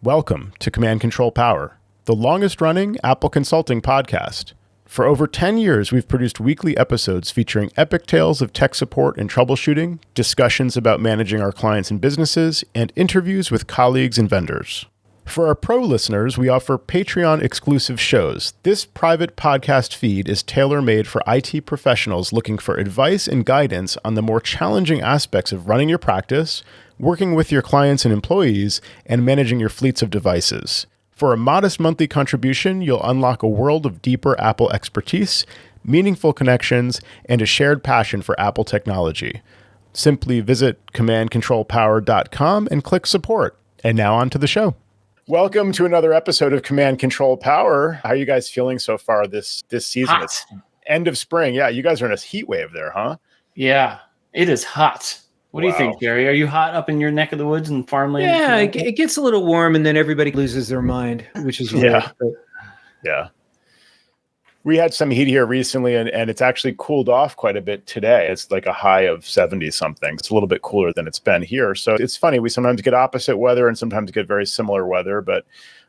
Welcome to Command Control Power, the longest-running Apple consulting podcast. For over 10 years, we've produced weekly episodes featuring epic tales of tech support and troubleshooting, discussions about managing our clients and businesses, and interviews with colleagues and vendors. For our pro listeners, we offer Patreon-exclusive shows. This private podcast feed is tailor-made for IT professionals looking for advice and guidance on the more challenging aspects of running your practice, working with your clients and employees, and managing your fleets of devices. For a modest monthly contribution, you'll unlock a world of deeper Apple expertise, meaningful connections, and a shared passion for Apple technology. Simply visit commandcontrolpower.com and click support. And now on to the show. Welcome to another episode of Command Control Power. How are you guys feeling so far this season? Hot. It's end of spring. Yeah, you guys are in a heat wave there, huh? Yeah, it is hot. What do you think, Jerry? Are you hot up in your neck of the woods and farmland? Yeah, it gets a little warm, and then everybody loses their mind, which is weird. Yeah. We had some heat here recently, and it's actually cooled off quite a bit today. It's like a high of 70-something. It's a little bit cooler than it's been here. So it's funny. We sometimes get opposite weather and sometimes get very similar weather. But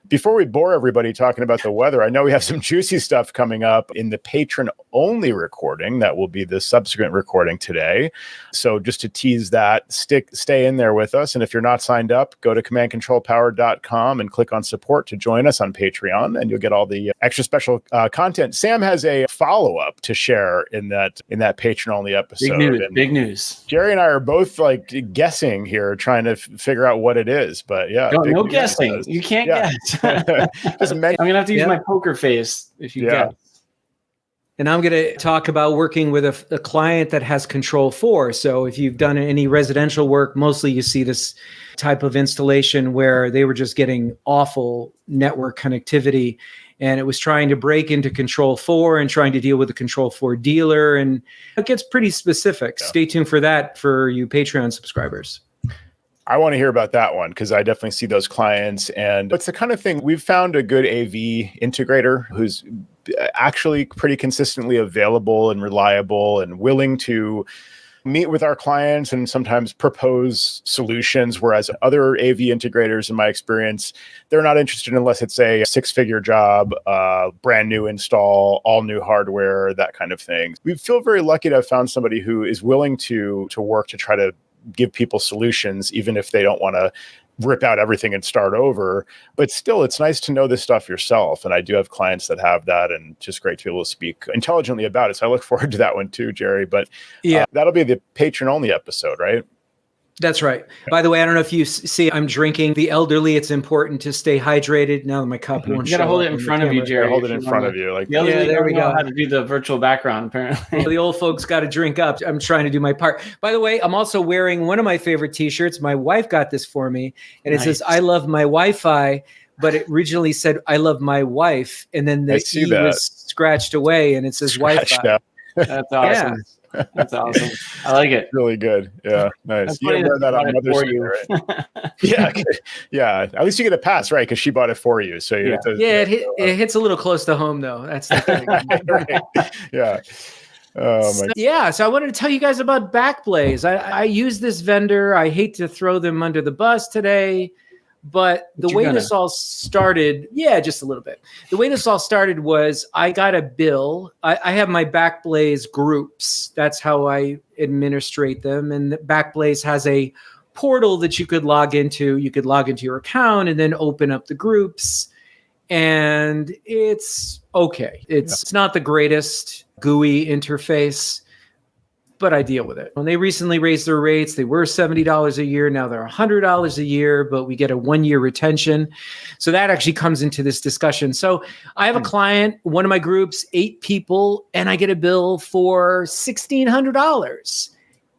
before we bore everybody talking about the weather, I know we have some juicy stuff coming up in the patron-only recording. That will be the subsequent recording today. So just to tease that, stay in there with us. And if you're not signed up, go to commandcontrolpower.com and click on support to join us on Patreon, and you'll get all the extra special content. Sam has a follow-up to share in that patron-only episode. Big news. Jerry and I are both like guessing here, trying to figure out what it is. But yeah, no guessing. You can't guess. I'm gonna have to use my poker face if you guess. And I'm going to talk about working with a client that has Control 4. So if you've done any residential work, mostly you see this type of installation where they were just getting awful network connectivity, and it was trying to break into Control 4 and trying to deal with the Control 4 dealer. And it gets pretty specific. Yeah. Stay tuned for that for you Patreon subscribers. I want to hear about that one because I definitely see those clients, and it's the kind of thing we've found a good AV integrator who's actually pretty consistently available and reliable and willing to meet with our clients and sometimes propose solutions, whereas other AV integrators, in my experience, they're not interested unless it's a six-figure job, brand new install, all new hardware, that kind of thing. We feel very lucky to have found somebody who is willing to work to try to give people solutions, even if they don't want to rip out everything and start over. But still, it's nice to know this stuff yourself. And I do have clients that have that, and just great to be able to speak intelligently about it. So I look forward to that one too, Jerry. But that'll be the patron-only episode, right? That's right. By the way, I don't know if you see, I'm drinking the elderly. It's important to stay hydrated. Now that my cup won't show. You got to hold it in front of you, Jerry. Hold it in front of you. Like, the elderly there we go. How to do the virtual background, apparently. Well, the old folks got to drink up. I'm trying to do my part. By the way, I'm also wearing one of my favorite T-shirts. My wife got this for me, and it says, "I love my Wi-Fi," but it originally said, "I love my wife," and then the E was scratched away, and it says Wi-Fi. That's awesome. That's awesome. I like it. Really good. Yeah, nice. You wear that on Mother's Day, right? Yeah. At least you get a pass, right? Because she bought it for you. So it hits a little close to home, though. That's the thing. Right. Yeah. So I wanted to tell you guys about Backblaze. I use this vendor. I hate to throw them under the bus today, but the way this all started, just a little bit. The way this all started was I got a bill. I have my Backblaze groups. That's how I administrate them. And Backblaze has a portal that you could log into. You could log into your account and then open up the groups. And it's okay. It's not the greatest GUI interface, but I deal with it. When they recently raised their rates, they were $70 a year. Now they're $100 a year, but we get a 1-year retention. So that actually comes into this discussion. So I have a client, one of my groups, 8 people, and I get a bill for $1,600.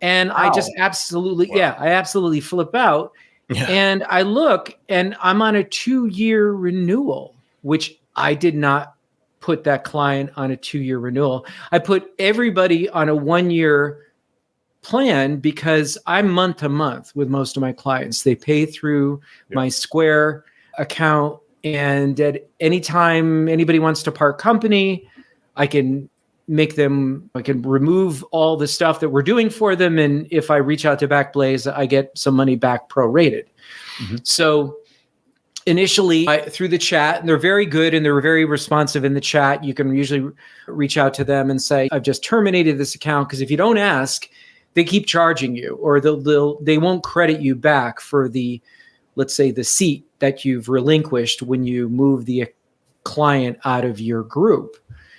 And I just absolutely flip out. Yeah. And I look, and I'm on a 2-year renewal, which I did not put that client on a 2-year renewal. I put everybody on a 1-year plan because I'm month to month with most of my clients. They pay through my Square account, and at any time anybody wants to part company, I can remove all the stuff that we're doing for them. And if I reach out to Backblaze, I get some money back prorated. Mm-hmm. So initially through the chat, and they're very good and they're very responsive in the chat. You can usually reach out to them and say, I've just terminated this account, because if you don't ask, they keep charging you, or they won't credit you back for the, let's say, the seat that you've relinquished when you move the client out of your group.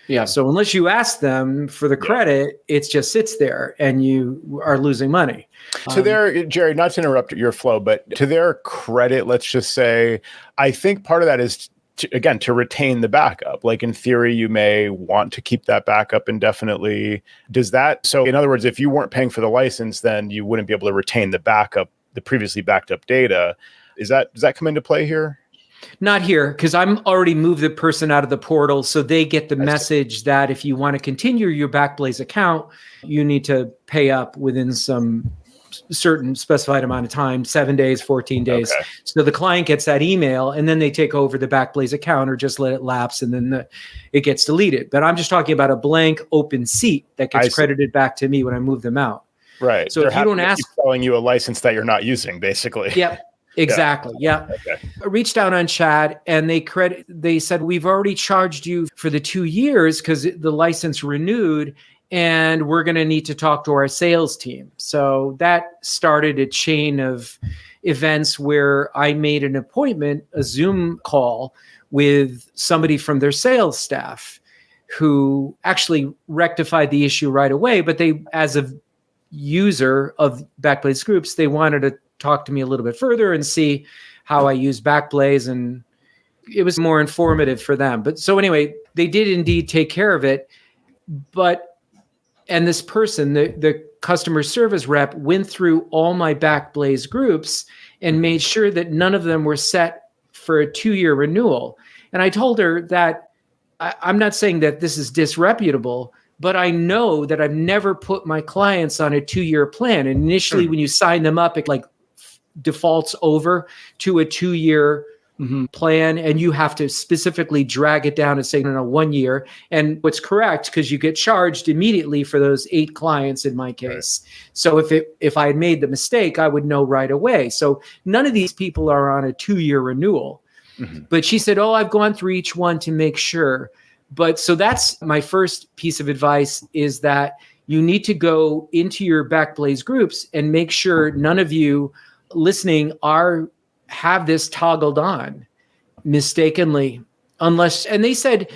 Yeah. So unless you ask them for the credit, it just sits there and you are losing money. To their, Jerry, not to interrupt your flow, but to their credit, let's just say, I think part of that is, to retain the backup. Like in theory, you may want to keep that backup indefinitely. So in other words, if you weren't paying for the license, then you wouldn't be able to retain the backup, the previously backed up data. Does that come into play here? Not here, because I'm already moved the person out of the portal, so they get the message that if you want to continue your Backblaze account, you need to pay up within some certain specified amount of time, 7 days, 14 days. Okay. So the client gets that email, and then they take over the Backblaze account or just let it lapse, and then it gets deleted. But I'm just talking about a blank open seat that gets credited back to me when I move them out. Right. So if you don't ask, selling you a license that you're not using, basically. Yep. Exactly. Yeah. Okay. I reached out on chat and they said, we've already charged you for the 2 years because the license renewed, and we're going to need to talk to our sales team. So that started a chain of events where I made an appointment, a Zoom call with somebody from their sales staff who actually rectified the issue right away. But they, as a user of Backblaze groups, they wanted to talk to me a little bit further and see how I use Backblaze, and it was more informative for them. But so anyway, they did indeed take care of it. And this person, the customer service rep, went through all my Backblaze groups and made sure that none of them were set for a 2-year renewal. And I told her that I'm not saying that this is disreputable, but I know that I've never put my clients on a 2-year plan. And initially, when you sign them up, it defaults over to a 2-year plan, and you have to specifically drag it down and say, no, 1 year. And what's correct, because you get charged immediately for those 8 clients in my case. Right. So if I had made the mistake, I would know right away. So none of these people are on a 2-year renewal. Mm-hmm. But she said, I've gone through each one to make sure. But so that's my first piece of advice, is that you need to go into your Backblaze groups and make sure none of you listening have this toggled on mistakenly, and they said,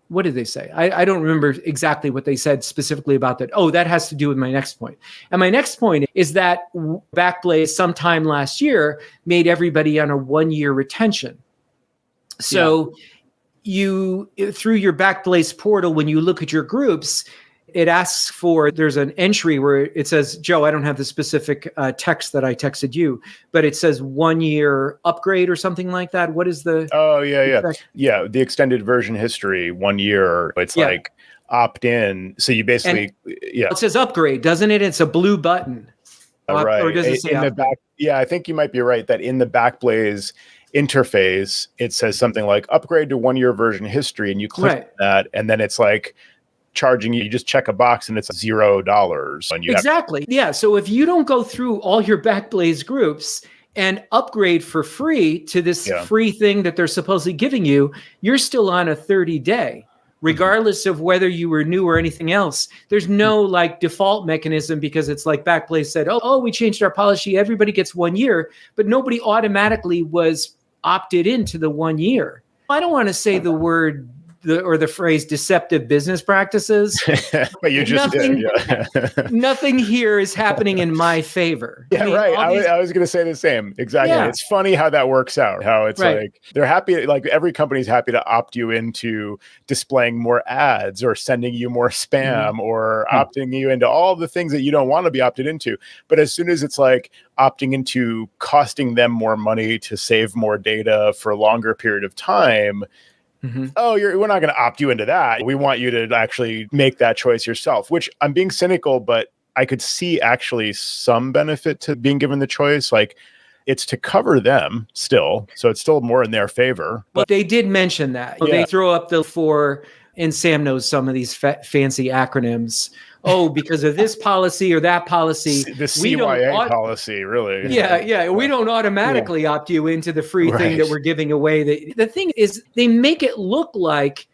what did they say? I don't remember exactly what they said specifically about that. That has to do with my next point. And my next point is that Backblaze sometime last year made everybody on a 1-year retention. So you, through your Backblaze portal, when you look at your groups, it asks there's an entry where it says, Joe, I don't have the specific text that I texted you, but it says 1-year upgrade or something like that. What is the? Oh, yeah. Yeah. The extended version history, 1 year. It's like opt in. So you basically, It says upgrade, doesn't it? It's a blue button. Right. Or does it say in the back? Yeah, I think you might be right that in the Backblaze interface, it says something like upgrade to 1-year version history, and you click that, and then it's like charging you just check a box and it's $0. And exactly. So if you don't go through all your Backblaze groups and upgrade for free to this free thing that they're supposedly giving you, you're still on a 30-day, regardless of whether you were new or anything else. There's no default mechanism, because it's like Backblaze said, we changed our policy. Everybody gets 1 year, but nobody automatically was opted into the 1 year. I don't want to say the word the phrase deceptive business practices. But you just did. Nothing here is happening in my favor. Yeah, right. I was going to say the same. Exactly. Yeah. It's funny how that works out. How it's like they're happy. every company's happy to opt you into displaying more ads or sending you more spam or opting you into all the things that you don't want to be opted into. But as soon as it's opting into costing them more money to save more data for a longer period of time, we're not going to opt you into that. We want you to actually make that choice yourself, which I'm being cynical, but I could see actually some benefit to being given the choice. It's to cover them still. So it's still more in their favor. But they did mention that. They throw up the 4 and Sam knows some of these fancy acronyms. Oh, because of this policy or that policy. The CYA policy, really. Yeah. We don't automatically opt you into the free thing that we're giving away. The thing is, they make it look like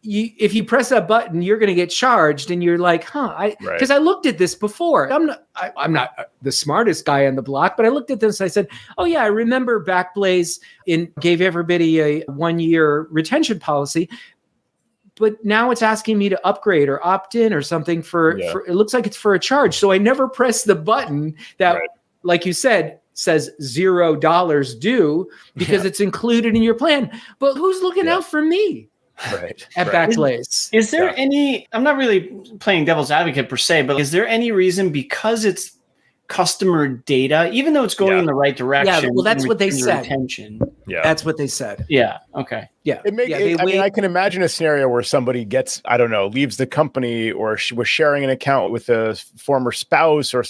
if you press that button, you're going to get charged, and you're like, because I looked at this before. I'm not the smartest guy on the block, but I looked at this. I said, oh yeah, I remember Backblaze gave everybody a 1-year retention policy, but now it's asking me to upgrade or opt in or something for it looks like it's for a charge. So I never pressed the button that, like you said, says $0 due because it's included in your plan. But who's looking out for me? At Backblaze. Is there any, I'm not really playing devil's advocate per se, but is there any reason, because it's customer data, even though it's going in the right direction? Yeah, well, that's what they said. That's what they said. Yeah. Okay. Yeah. I mean, I can imagine a scenario where somebody gets, I don't know, leaves the company or was sharing an account with a former spouse or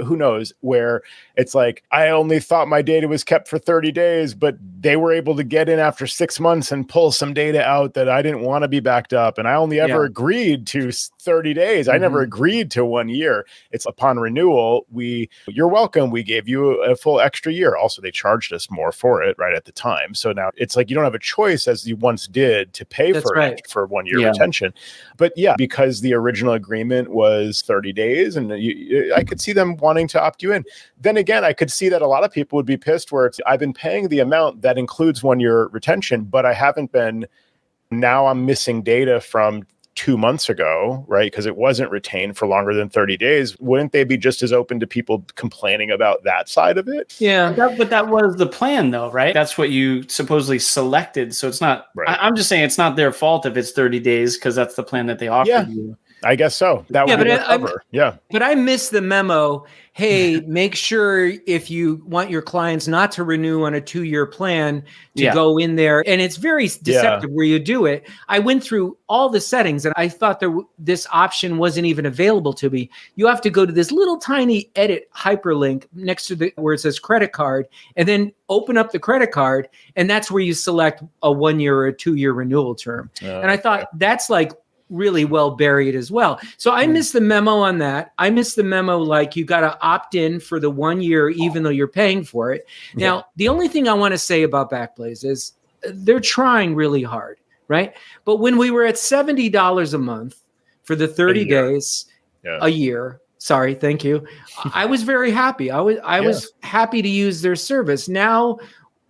who knows, where it's like, I only thought my data was kept for 30 days, but they were able to get in after 6 months and pull some data out that I didn't want to be backed up. And I only ever agreed to 30 days. I never agreed to 1 year. It's upon renewal. You're welcome. We gave you a full extra year. Also, they charged us more for it right at the time. So now it's like, you don't have a choice as you once did to pay for 1 year retention. But because the original agreement was 30 days and I could see them wanting to opt you in. Then again, I could see that a lot of people would be pissed where I've been paying the amount that includes 1 year retention, but I haven't been, now I'm missing data from 2 months ago, right? Because it wasn't retained for longer than 30 days. Wouldn't they be just as open to people complaining about that side of it? Yeah. But that was the plan though, right? That's what you supposedly selected. So it's not, I'm just saying it's not their fault if it's 30 days because that's the plan that they offered you. I guess so. That would be a cover. But I missed the memo. Hey, make sure if you want your clients not to renew on a 2-year plan to go in there. And it's very deceptive where you do it. I went through all the settings and I thought this option wasn't even available to me. You have to go to this little tiny edit hyperlink next to where it says credit card, and then open up the credit card. And that's where you select a 1 year or a 2-year renewal term. And I thought that's like really well buried as well. So I missed the memo on that. I missed the memo like you got to opt in for the 1 year, even though you're paying for it. Now, the only thing I want to say about Backblaze is they're trying really hard, right? But when we were at $70 a month for the 30 days, a year, sorry, thank you. I was very happy. I was happy to use their service. Now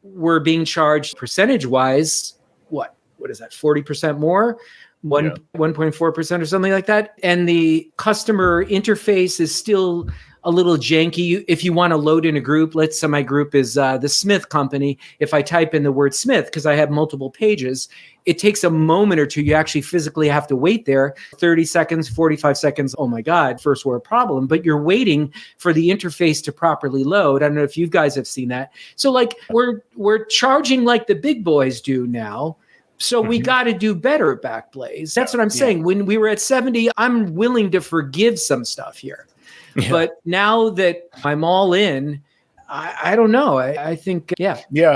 we're being charged percentage-wise, what is that, 40% more? 1.4% or something like that. And the customer interface is still a little janky. If you want to load in a group, let's say my group is the Smith Company. If I type in the word Smith, because I have multiple pages, it takes a moment or two. You actually physically have to wait there 30 seconds, 45 seconds. Oh my God, first world problem. But you're waiting for the interface to properly load. I don't know if you guys have seen that. So like we're charging like the big boys do now. So we got to do better at Backblaze. That's what I'm saying. When we were at 70, I'm willing to forgive some stuff here. But now that I'm all in, I don't know. I think, do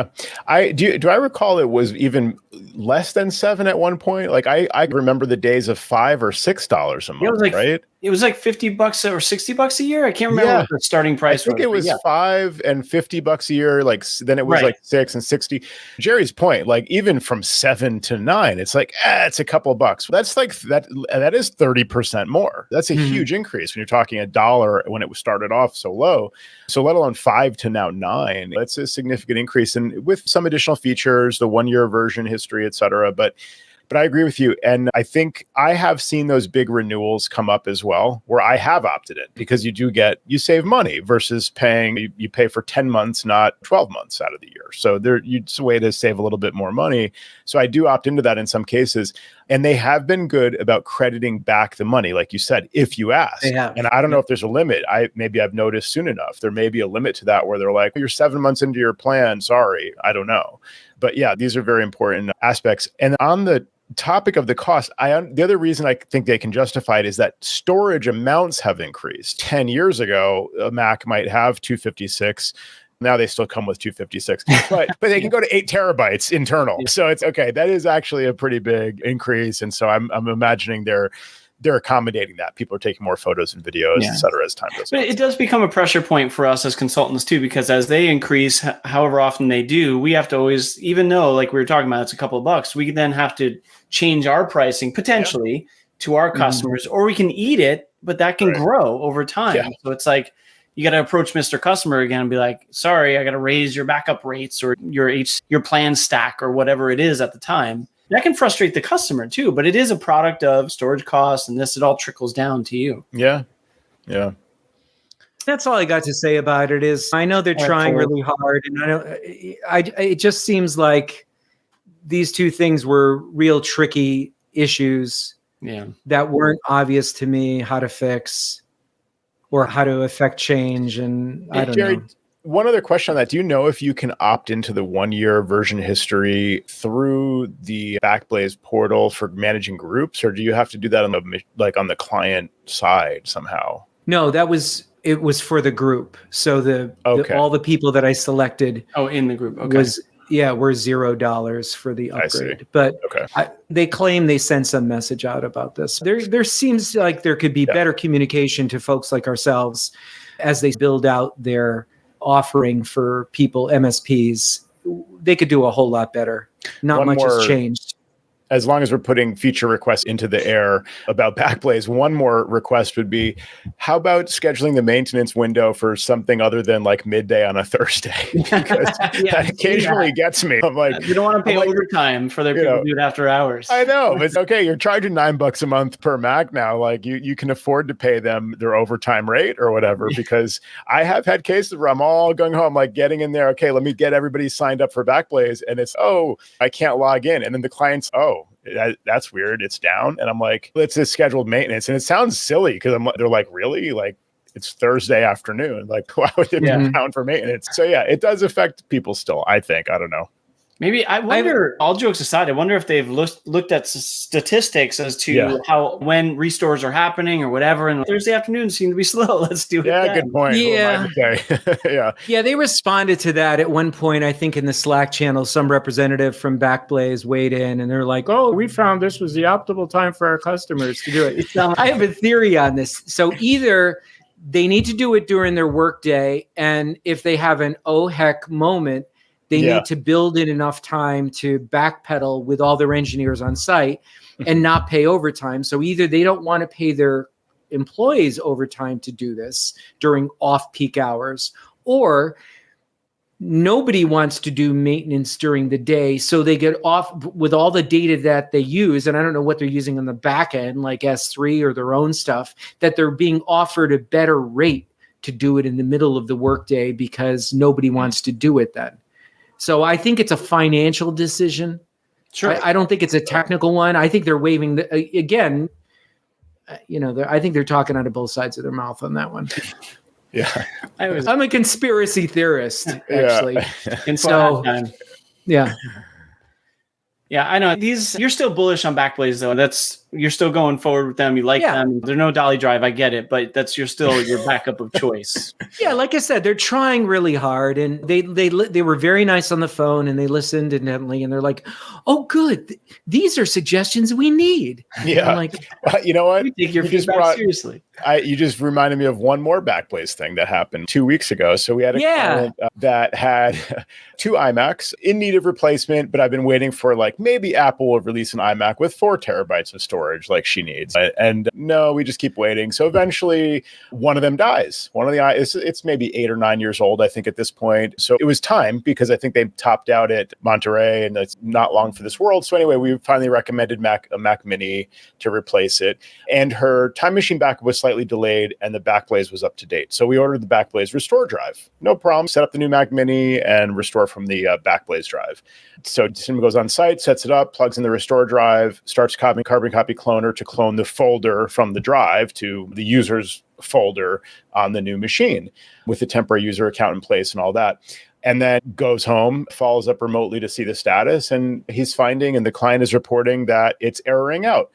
I recall it was even less than 7 at one point? Like I remember the days of $5 or $6 a month, right? It was like $50 or $60 a year. I can't remember what the starting price was. I think it was $5 and $50 a year. Like then it was like 6 and 60. Jerry's point, like even from 7 to 9, it's like it's a couple bucks. That's like that is 30% more. That's a huge increase when you're talking $1 when it was started off so low. So let alone 5 to now 9. That's a significant increase, and with some additional features, the 1 year version history, et cetera. But I agree with you. And I think I have seen those big renewals come up as well, where I have opted in because you save money versus paying, you pay for 10 months, not 12 months out of the year. So it's a way to save a little bit more money. So I do opt into that in some cases. And they have been good about crediting back the money, like you said, if you ask. And I don't know if there's a limit. Maybe I've noticed soon enough. There may be a limit to that where they're like, you're 7 months into your plan. Sorry, I don't know. But these are very important aspects. And on the topic of the cost, the other reason I think they can justify it is that storage amounts have increased. 10 years ago, a Mac might have 256 Now they still come with 256, but they can go to 8 terabytes internal. So it's okay. That is actually a pretty big increase. And so I'm imagining they're accommodating that. People are taking more photos and videos, et cetera, as time goes on. But it does become a pressure point for us as consultants too, because as they increase, however often they do, we have to always, even though like we were talking about, it's a couple of bucks, we then have to change our pricing potentially to our customers, or we can eat it, but that can grow over time. Yeah. So it's like, you got to approach Mr. Customer again and be like, sorry, I got to raise your backup rates or your plan stack or whatever it is at the time. That can frustrate the customer too, but it is a product of storage costs, and it all trickles down to you. Yeah. Yeah. That's all I got to say about it. Is I know they're trying really hard, and it just seems like these two things were real tricky issues that weren't obvious to me how to fix or how to affect change. And I don't know. One other question on that. Do you know if you can opt into the 1-year version history through the Backblaze portal for managing groups, or do you have to do that on the client side somehow? No, it was for the group. So all the people that I selected in the group were $0 for the upgrade. But they claim they sent some message out about this. There seems like there could be better communication to folks like ourselves as they build out their offering for people, MSPs. They could do a whole lot better. Not much has changed. As long as we're putting feature requests into the air about Backblaze, one more request would be, how about scheduling the maintenance window for something other than like midday on a Thursday? Because that occasionally gets me. I'm like, you don't want to pay overtime for their people to do it after hours. I know. It's okay. You're charging $9 a month per Mac now. Like you can afford to pay them their overtime rate or whatever, because I have had cases where I'm all going home, like getting in there. Okay, let me get everybody signed up for Backblaze. And it's, I can't log in. And then the client's, that's weird. It's down. And I'm like, it's a scheduled maintenance. And it sounds silly because they're like, really? Like, it's Thursday afternoon. Like, why would it be down for maintenance? So yeah, it does affect people still, I think. I don't know. Maybe I wonder, all jokes aside, I wonder if they've looked at statistics as to when restores are happening or whatever. And Thursday afternoons seem to be slow. Let's do it. Yeah, then. Good point. Yeah. Yeah, they responded to that at one point. I think in the Slack channel, some representative from Backblaze weighed in and they're like, we found this was the optimal time for our customers to do it. I have a theory on this. So either they need to do it during their workday, and if they have an heck moment, they need to build in enough time to backpedal with all their engineers on site and not pay overtime. So either they don't want to pay their employees overtime to do this during off-peak hours, or nobody wants to do maintenance during the day. So they get off with all the data that they use. And I don't know what they're using on the back end, like S3 or their own stuff, that they're being offered a better rate to do it in the middle of the workday because nobody wants to do it then. So I think it's a financial decision. Sure. I don't think it's a technical one. I think they're waving again. I think they're talking out of both sides of their mouth on that one. Yeah, I'm a conspiracy theorist, actually. And so, yeah, I know you're still bullish on Backblaze though. You're still going forward with them. You like them. They're no dolly drive. I get it, but you're still your backup of choice. Yeah, like I said, they're trying really hard, and they were very nice on the phone, and they listened intently, and they're like, "Oh, good, these are suggestions we need." Yeah, I'm like, you know what? We take your feedback seriously. You just reminded me of one more Backblaze thing that happened 2 weeks ago. So we had a client that had 2 iMacs in need of replacement, but I've been waiting for maybe Apple will release an iMac with 4 terabytes of storage like she needs. And no, we just keep waiting. So eventually one of them dies. One of it's maybe 8 or 9 years old, I think, at this point. So it was time, because I think they topped out at Monterey and it's not long for this world. So anyway, we finally recommended a Mac Mini to replace it. And her Time Machine backup was slightly delayed and the Backblaze was up to date. So we ordered the Backblaze restore drive. No problem. Set up the new Mac Mini and restore from the Backblaze drive. So Cinema goes on site, sets it up, plugs in the restore drive, starts carbon copy cloner to clone the folder from the drive to the user's folder on the new machine with the temporary user account in place and all that. And then goes home, follows up remotely to see the status, and he's finding, and the client is reporting that it's erroring out.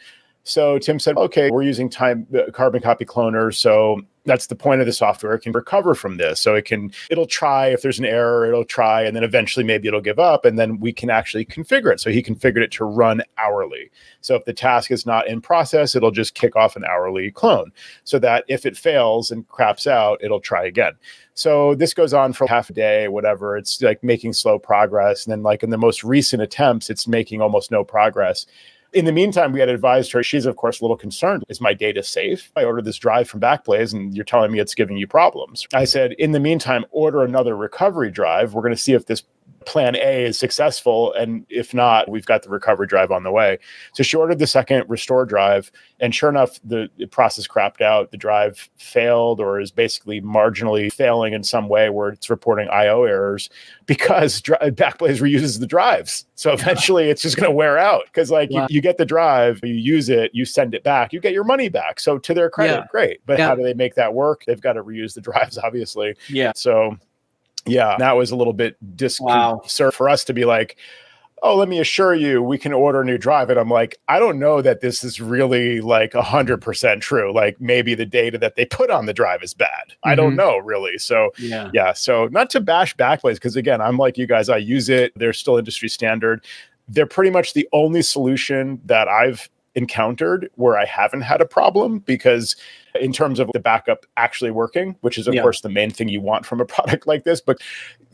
So Tim said, okay, we're using carbon copy cloner. So that's the point of the software. It can recover from this. So it'll try if there's an error, it'll try, and then eventually maybe it'll give up. And then we can actually configure it. So he configured it to run hourly. So if the task is not in process, it'll just kick off an hourly clone so that if it fails and craps out, it'll try again. So this goes on for half a day, whatever. It's like making slow progress. And then like in the most recent attempts, it's making almost no progress. In the meantime, we had advised her, she's of course a little concerned. Is my data safe? I ordered this drive from Backblaze and you're telling me it's giving you problems. I said, in the meantime, order another recovery drive. We're going to see if this plan A is successful. And if not, we've got the recovery drive on the way. So she ordered the second restore drive. And sure enough, the process crapped out. The drive failed or is basically marginally failing in some way where it's reporting IO errors because Backblaze reuses the drives. So eventually it's just going to wear out because you get the drive, you use it, you send it back, you get your money back. So to their credit, great. But how do they make that work? They've got to reuse the drives, obviously. Yeah. So yeah, that was a little bit disconcerting for us to be like, oh, let me assure you, we can order a new drive. And I'm like, I don't know that this is really like 100% true. Like maybe the data that they put on the drive is bad. I don't know really. So yeah. So not to bash Backblaze, because again, I'm like you guys, I use it. They're still industry standard. They're pretty much the only solution that I've encountered where I haven't had a problem because in terms of the backup actually working, which is of course the main thing you want from a product like this. But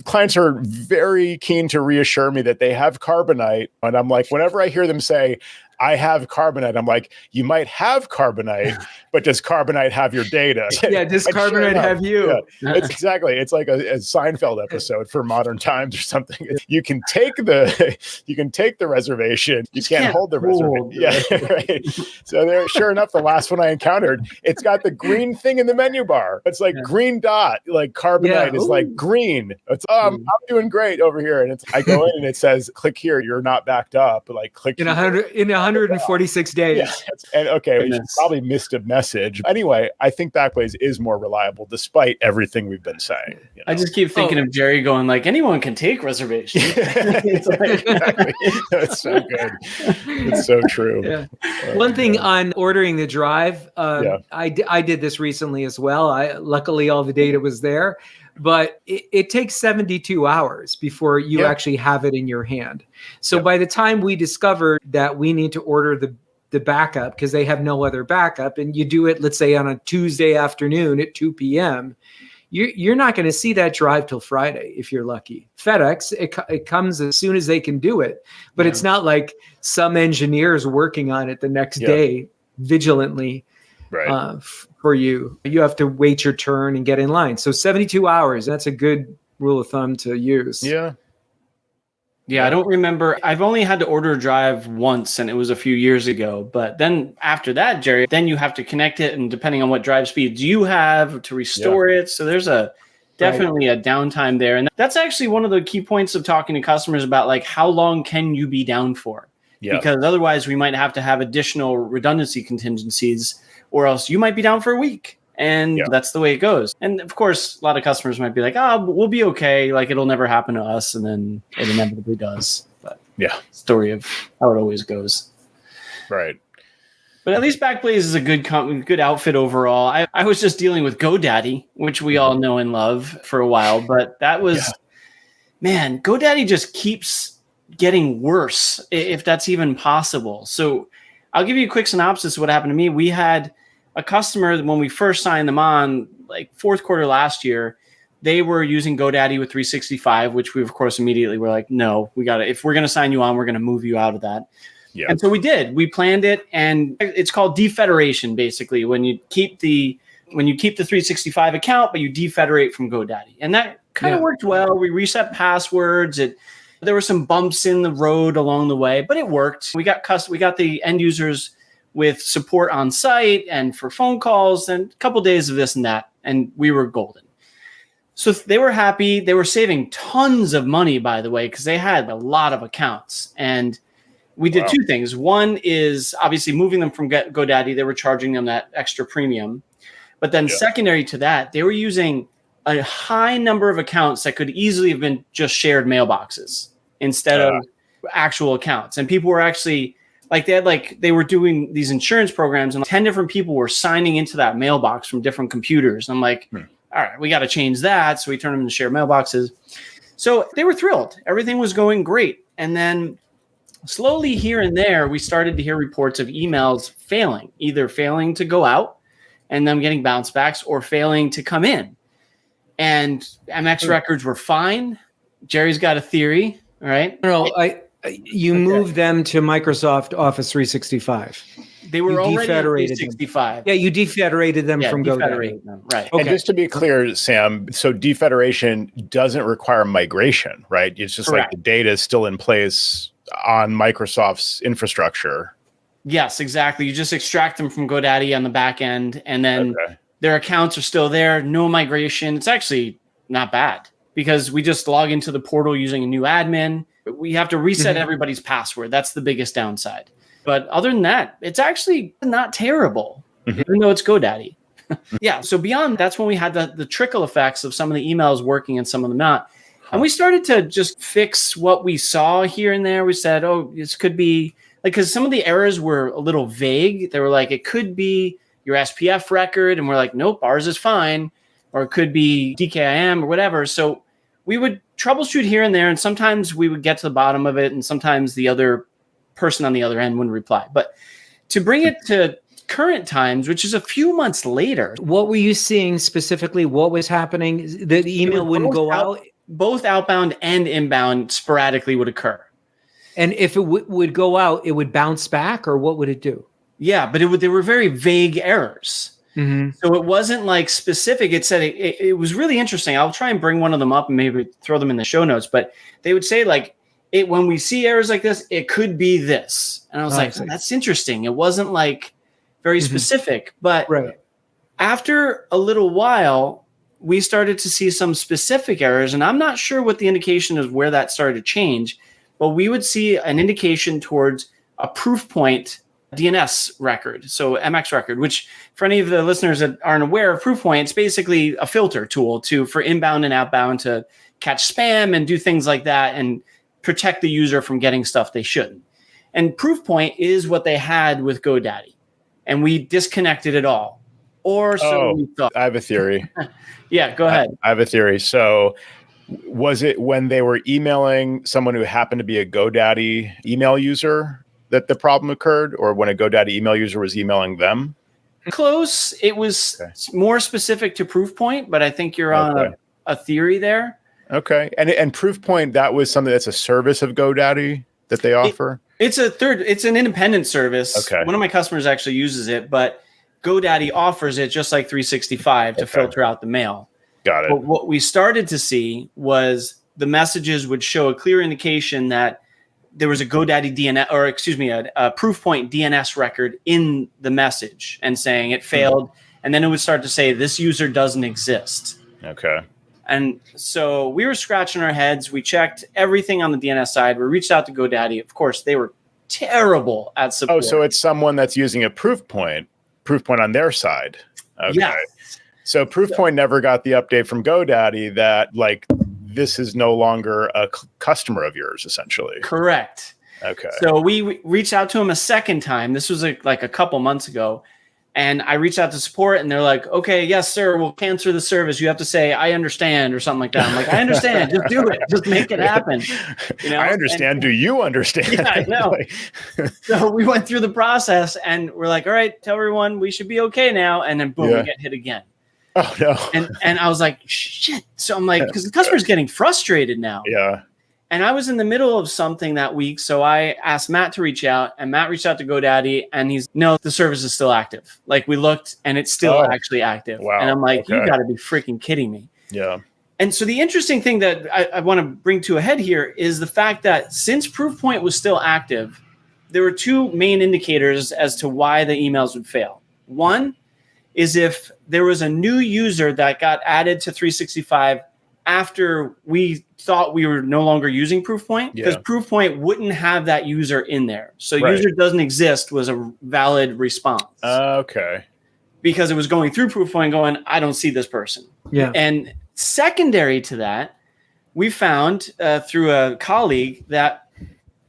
clients are very keen to reassure me that they have Carbonite. And I'm like, whenever I hear them say, I have Carbonite, I'm like, you might have Carbonite, but does Carbonite have your data? Yeah, does Carbonite have you? Yeah, it's exactly. It's like a Seinfeld episode for modern times or something. You can take the reservation. You can't hold the reservation. Yeah, right. So there, sure enough, the last one I encountered, it's got the green thing in the menu bar. It's like green dot, like Carbonite is like green. It's I'm doing great over here, and I go in and it says, click here. You're not backed up. Like click in 146 days. Yeah. And we probably missed a message. Anyway, I think Backblaze is more reliable despite everything we've been saying. You know? I just keep thinking of Jerry going like, anyone can take reservations. It's like, exactly. That's so good. It's so true. Yeah. One thing on ordering the drive, I did this recently as well. Luckily all the data was there. But it takes 72 hours before you actually have it in your hand. So by the time we discovered that we need to order the backup because they have no other backup, and you do it, let's say on a Tuesday afternoon at 2 p.m., you're not going to see that drive till Friday if you're lucky. FedEx, it comes as soon as they can do it. But it's not like some engineers working on it the next day vigilantly. Right. For you. You have to wait your turn and get in line. So 72 hours, that's a good rule of thumb to use. Yeah. Yeah, I don't remember. I've only had to order a drive once, and it was a few years ago. But then after that, Jerry, then you have to connect it, and depending on what drive speeds you have to restore it. So there's definitely a downtime there. And that's actually one of the key points of talking to customers about like how long can you be down for? Yeah. Because otherwise we might have to have additional redundancy contingencies, or else you might be down for a week. And that's the way it goes. And of course, a lot of customers might be like, we'll be okay. Like it'll never happen to us. And then it inevitably does. But story of how it always goes. Right. But at least Backblaze is a good outfit overall. I was just dealing with GoDaddy, which we all know and love for a while. But that was, man, GoDaddy just keeps getting worse, if that's even possible. So I'll give you a quick synopsis of what happened to me. We had a customer when we first signed them on, like fourth quarter last year, they were using GoDaddy with 365, which we of course immediately were like, no, if we're going to sign you on, we're going to move you out of that. Yeah. And so we did. We planned it, and it's called defederation, basically, when you keep the 365 account, but you defederate from GoDaddy. And that kind of worked well. We reset passwords. There were some bumps in the road along the way, but it worked. We got the end users with support on site and for phone calls and a couple days of this and that, and we were golden. So they were happy. They were saving tons of money, by the way, because they had a lot of accounts. And we did two things. One is obviously moving them from GoDaddy. They were charging them that extra premium. But then secondary to that, they were using a high number of accounts that could easily have been just shared mailboxes instead of actual accounts. And people were actually Like they were doing these insurance programs and 10 different people were signing into that mailbox from different computers. I'm like, all right, we got to change that. So we turned them into shared mailboxes. So they were thrilled. Everything was going great. And then slowly here and there, we started to hear reports of emails failing, either failing to go out and them getting bounce backs or failing to come in. And MX records were fine. Jerry's got a theory, right? No, you moved them to Microsoft Office 365. They were already in 365. Yeah, you defederated them from GoDaddy. Right. Okay. And just to be clear, Sam, so defederation doesn't require migration, right? It's just like the data is still in place on Microsoft's infrastructure. Yes, exactly. You just extract them from GoDaddy on the back end, and then their accounts are still there. No migration. It's actually not bad because we just log into the portal using a new admin. We have to reset everybody's password. That's the biggest downside. But other than that, it's actually not terrible, even though it's GoDaddy. Yeah. So beyond that's when we had the trickle effects of some of the emails working and some of them not. And we started to just fix what we saw here and there. We said, oh, this could be like, because some of the errors were a little vague. They were like, it could be your SPF record. And we're like, nope, ours is fine. Or it could be DKIM or whatever. So we would troubleshoot here and there. And sometimes we would get to the bottom of it. And sometimes the other person on the other end wouldn't reply. But to bring it to current times, which is a few months later. What were you seeing specifically? What was happening? The email wouldn't go out? Both outbound and inbound sporadically would occur. And if it would go out, it would bounce back, or what would it do? Yeah, but they were very vague errors. So it wasn't like specific. It said it was really interesting. I'll try and bring one of them up and maybe throw them in the show notes. But they would say like, when we see errors like this, it could be this. And I was like, that's interesting. It wasn't like very specific. But after a little while, we started to see some specific errors. And I'm not sure what the indication is where that started to change. But we would see an indication towards a Proofpoint DNS record, so MX record, which for any of the listeners that aren't aware of Proofpoint, it's basically a filter tool for inbound and outbound to catch spam and do things like that and protect the user from getting stuff they shouldn't. And Proofpoint is what they had with GoDaddy, and we disconnected it all. Or so we thought. I have a theory. Yeah, go ahead. I have a theory. So was it when they were emailing someone who happened to be a GoDaddy email user that the problem occurred, or when a GoDaddy email user was emailing them? Close. It was more specific to Proofpoint, but I think you're on a theory there. Okay. And Proofpoint, that was something that's a service of GoDaddy that they offer? It's an independent service. Okay. One of my customers actually uses it, but GoDaddy offers it just like 365 to filter out the mail. Got it. But what we started to see was the messages would show a clear indication that there was a GoDaddy DNS, or excuse me, a Proofpoint DNS record in the message and saying it failed. And then it would start to say, this user doesn't exist. Okay. And so we were scratching our heads. We checked everything on the DNS side. We reached out to GoDaddy. Of course, they were terrible at support. Oh, so it's someone that's using a Proofpoint on their side. Okay. Yes. So Proofpoint never got the update from GoDaddy that like this is no longer a customer of yours, essentially. Correct. Okay. So we reached out to him a second time. This was like a couple months ago. And I reached out to support and they're like, okay, yes, sir, we'll cancel the service. You have to say, I understand or something like that. I'm like, I understand. Just do it. Just make it happen. You know? I understand. Do you understand? Yeah, I know. So we went through the process and we're like, all right, tell everyone we should be okay now. And then boom, we get hit again. Oh, no. And I was like, shit. So I'm like, because the customer's getting frustrated now. Yeah. And I was in the middle of something that week. So I asked Matt to reach out, and Matt reached out to GoDaddy, and no, the service is still active. Like we looked and it's still actually active. Wow. And I'm like, you got to be freaking kidding me. Yeah. And so the interesting thing that I want to bring to a head here is the fact that since Proofpoint was still active, there were two main indicators as to why the emails would fail. One is if there was a new user that got added to 365 after we thought we were no longer using Proofpoint, because Proofpoint wouldn't have that user in there. So user doesn't exist was a valid response. Okay. Because it was going through Proofpoint going, I don't see this person. Yeah. And secondary to that, we found through a colleague that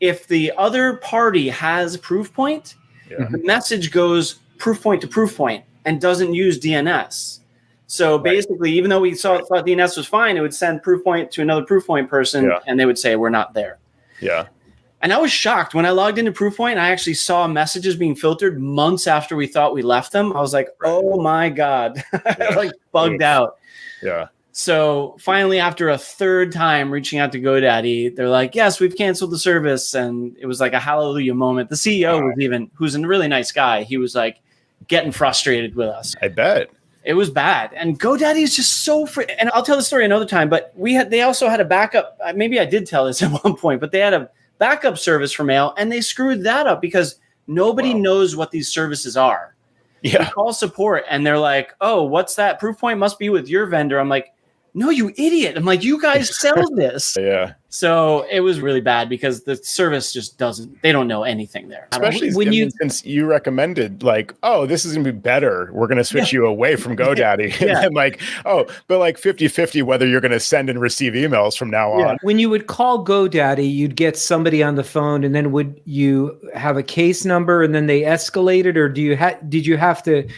if the other party has Proofpoint, the message goes Proofpoint to Proofpoint and doesn't use DNS. So basically, even though we thought DNS was fine, it would send Proofpoint to another Proofpoint person, and they would say, we're not there. Yeah. And I was shocked. When I logged into Proofpoint, I actually saw messages being filtered months after we thought we left them. I was like, oh my God. Like bugged out. Yeah. So finally, after a third time reaching out to GoDaddy, they're like, yes, we've canceled the service. And it was like a hallelujah moment. The CEO was even, who's a really nice guy, he was like getting frustrated with us. I bet. It was bad. And GoDaddy is just so free. And I'll tell the story another time, but they also had a backup. Maybe I did tell this at one point, but they had a backup service for mail and they screwed that up because nobody knows what these services are. Yeah. You call support and they're like, oh, what's that? Proofpoint must be with your vendor. I'm like, no, you idiot. I'm like, you guys sell this. Yeah. So it was really bad because the service just they don't know anything there. Especially since you recommended like, oh, this is going to be better. We're going to switch you away from GoDaddy. And then like, oh, but like 50-50 whether you're going to send and receive emails from now on. When you would call GoDaddy, you'd get somebody on the phone and then would you have a case number and then they escalated, or did you have to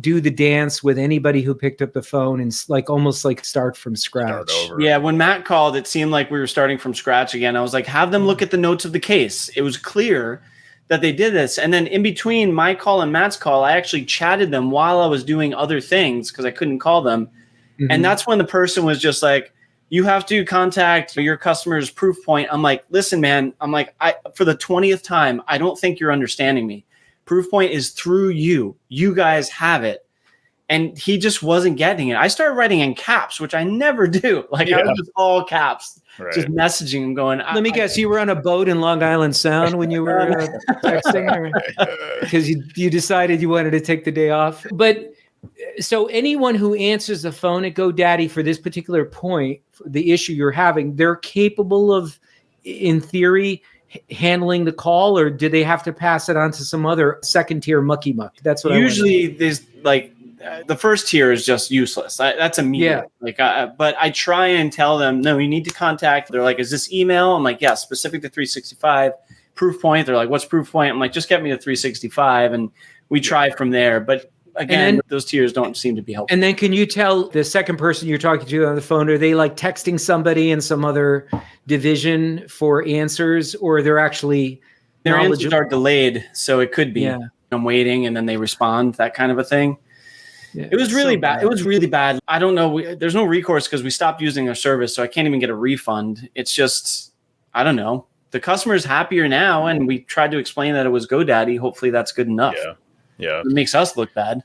do the dance with anybody who picked up the phone and like almost like start from scratch? Yeah, when Matt called, it seemed like we were starting from scratch again. I was like, have them look at the notes of the case. It was clear that they did this. And then in between my call and Matt's call, I actually chatted them while I was doing other things because I couldn't call them. Mm-hmm. And that's when the person was just like, you have to contact your customer's Proofpoint. I'm like, listen, man, I'm like, for the 20th time, I don't think you're understanding me. Proofpoint is through you. You guys have it. And he just wasn't getting it. I started writing in caps, which I never do. Like I was just all caps, just messaging him going. Let me guess, you were on a boat in Long Island Sound when you were texting because you decided you wanted to take the day off. But so anyone who answers the phone at GoDaddy for this particular point, the issue you're having, they're capable of, in theory, handling the call, or do they have to pass it on to some other second tier mucky muck? That's what usually there's like. The first tier is just useless. That's immediate. But I try and tell them, no, you need to contact. They're like, is this email? I'm like, yeah, specific to 365. Proofpoint. They're like, what's Proofpoint? I'm like, just get me to 365. And we try from there. But again, those tiers don't seem to be helpful. And then can you tell the second person you're talking to on the phone, are they like texting somebody in some other division for answers, or they're actually their answers are delayed? So it could be I'm waiting and then they respond, that kind of a thing. Yeah, it was really bad. It was really bad. I don't know. There's no recourse because we stopped using their service, so I can't even get a refund. It's just, I don't know. The customer's happier now, and we tried to explain that it was GoDaddy. Hopefully that's good enough. Yeah. It makes us look bad.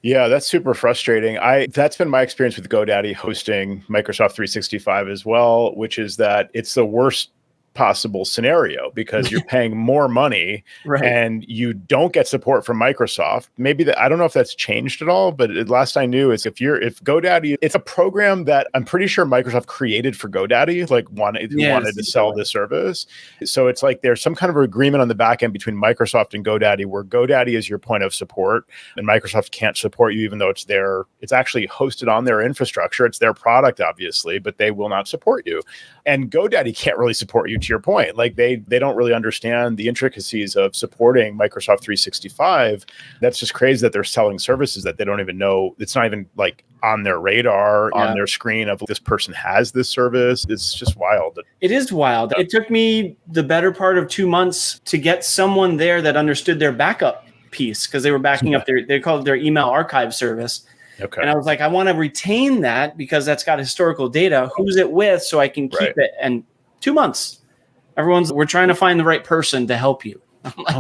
Yeah, that's super frustrating. That's been my experience with GoDaddy hosting Microsoft 365 as well, which is that it's the worst possible scenario because you're paying more money and you don't get support from Microsoft. Maybe I don't know if that's changed at all, but last I knew is if GoDaddy, it's a program that I'm pretty sure Microsoft created for GoDaddy, like wanted to sell this service. So it's like there's some kind of agreement on the back end between Microsoft and GoDaddy where GoDaddy is your point of support and Microsoft can't support you even though it's actually hosted on their infrastructure. It's their product, obviously, but they will not support you. And GoDaddy can't really support you, to your point. Like they don't really understand the intricacies of supporting Microsoft 365. That's just crazy that they're selling services that they don't even know. It's not even like on their radar, on their screen of this person has this service. It's just wild. It is wild. It took me the better part of 2 months to get someone there that understood their backup piece because they were backing up they called it their email archive service. Okay. And I was like, I want to retain that because that's got historical data. Who's it with so I can keep it? And 2 months. We're trying to find the right person to help you.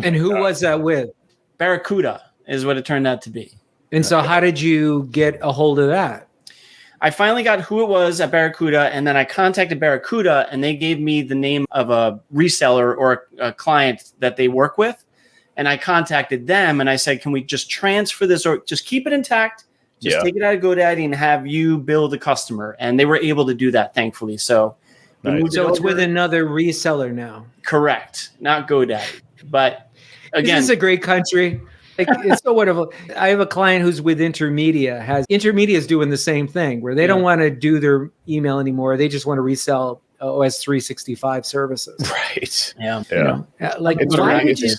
And who was that with? Barracuda is what it turned out to be. And so how did you get a hold of that? I finally got who it was at Barracuda, and then I contacted Barracuda, and they gave me the name of a reseller or a client that they work with. And I contacted them, and I said, can we just transfer this or just keep it intact? Just take it out of GoDaddy and have you bill the customer. And they were able to do that, thankfully. So it's with another reseller now. Correct. Not GoDaddy. But again, this is a great country. Like, it's so wonderful. I have a client who's with Intermedia. Intermedia is doing the same thing where they don't want to do their email anymore. They just want to resell OS 365 services. Right. Yeah. You know, like It's why really- would you?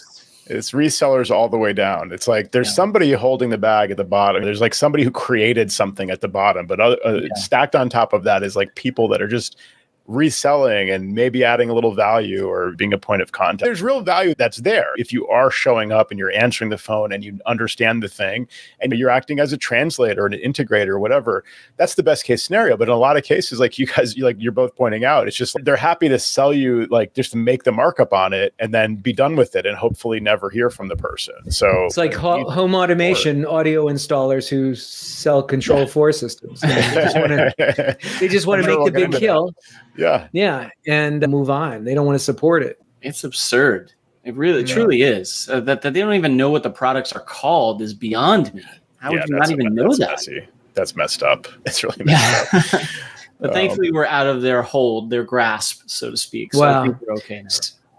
It's resellers all the way down. It's like there's somebody holding the bag at the bottom. There's like somebody who created something at the bottom, but stacked on top of that is like people that are just reselling and maybe adding a little value or being a point of contact. There's real value that's there if you are showing up and you're answering the phone and you understand the thing and you're acting as a translator or an integrator or whatever. That's the best case scenario. But in a lot of cases, like you guys, you're both pointing out, it's just they're happy to sell you, like just to make the markup on it and then be done with it and hopefully never hear from the person. So it's like home automation audio installers who sell Control 4 systems. They just want to make the big kill. Yeah. And move on. They don't want to support it. It's absurd. It really, truly is. That they don't even know what the products are called is beyond me. How would you not even know that? Messy. That's messed up. It's really messed up. But thankfully, we're out of their hold, their grasp, so to speak. So I think we're okay now.